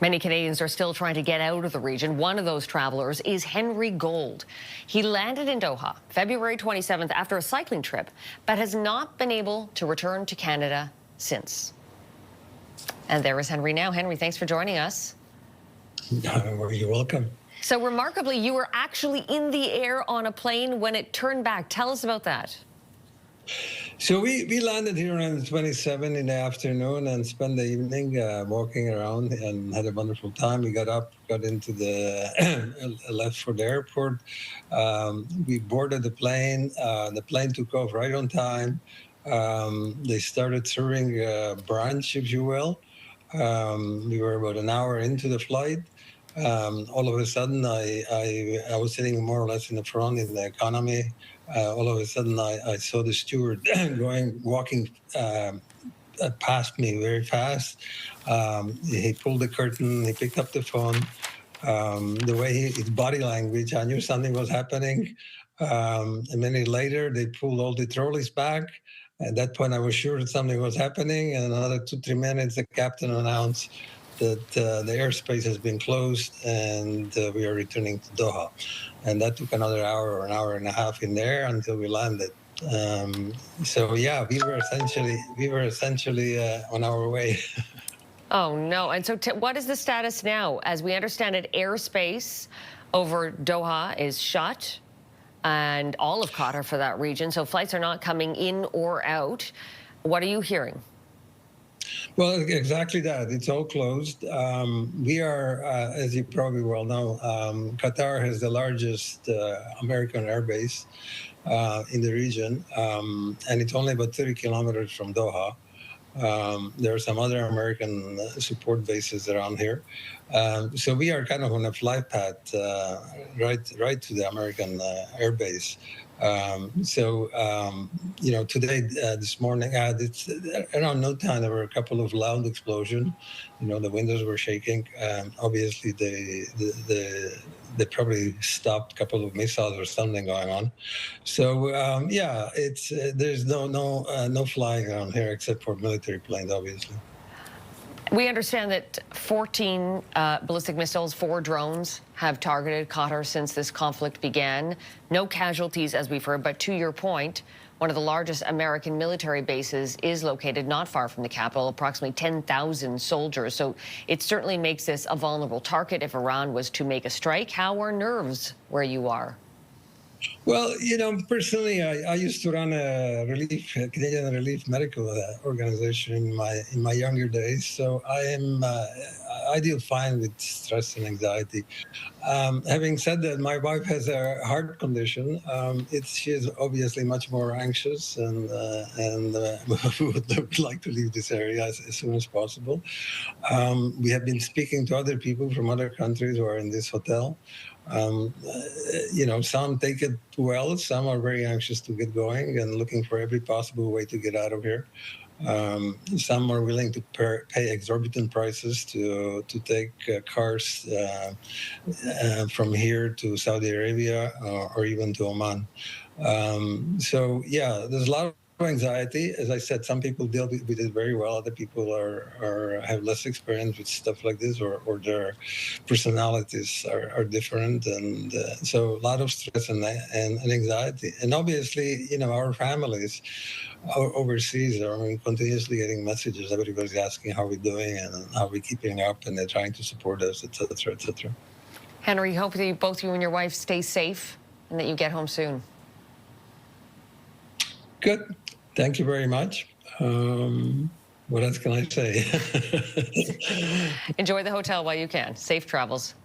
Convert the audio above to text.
Many Canadians are still trying to get out of the region. One of those travelers is Henry Gold. He landed in Doha February 27th after a cycling trip, but has not been able to return to Canada since. And there is Henry now. Henry, thanks for joining us. You're welcome. So remarkably, you were actually in the air on a plane when it turned back. Tell us about that. So we landed here around 27 in the afternoon and spent the evening walking around and had a wonderful time. We got up, got into the left for the airport. We boarded the plane. The plane took off right on time. They started serving brunch, if you will. We were about an hour into the flight. All of a sudden, I was sitting more or less in the front in the economy. All of a sudden, I saw the steward walking past me very fast. He pulled the curtain. He picked up the phone. The way his body language, I knew something was happening. A minute later, they pulled all the trolleys back. At that point, I was sure that something was happening. And another 2-3 minutes, the captain announced that the airspace has been closed and we are returning to Doha. And that took another hour or an hour and a half in there until we landed. So yeah, we were essentially on our way. Oh, no. And so what is the status now? As we understand it, airspace over Doha is shut, and all of Qatar for that region. So flights are not coming in or out. What are you hearing? Well, exactly that. It's all closed. We are, as you probably well know, Qatar has the largest American airbase in the region, and it's only about 30 kilometers from Doha. There are some other American support bases around here. So we are kind of on a flight path right to the American airbase. Today, this morning, it's around no time, there were a couple of loud explosions. The windows were shaking. Obviously, they probably stopped a couple of missiles or something going on. So there's no flying around here except for military planes, obviously. We understand that 14 ballistic missiles, 4 drones have targeted Qatar since this conflict began. No casualties, as we've heard, but to your point, one of the largest American military bases is located not far from the capital, approximately 10,000 soldiers. So it certainly makes this a vulnerable target if Iran was to make a strike. How are nerves where you are? Well, personally, I used to run a Canadian relief medical organization in my younger days, so I deal fine with stress and anxiety. Having said that, my wife has a heart condition. She is obviously much more anxious and would like to leave this area as soon as possible. We have been speaking to other people from other countries who are in this hotel. Some take it well, some are very anxious to get going and looking for every possible way to get out of here. Some are willing to pay exorbitant prices to take cars from here to Saudi Arabia or even to Oman. There's a lot of anxiety. As I said, some people deal with it very well. Other people have less experience with stuff like this, or their personalities are different, and so a lot of stress and anxiety. And obviously, our families overseas are continuously getting messages. Everybody's asking how we're doing and how we're keeping up, and they're trying to support us, etc., etc. Henry, hope that both you and your wife stay safe and that you get home soon. Good. Thank you very much. What else can I say? Enjoy the hotel while you can. Safe travels.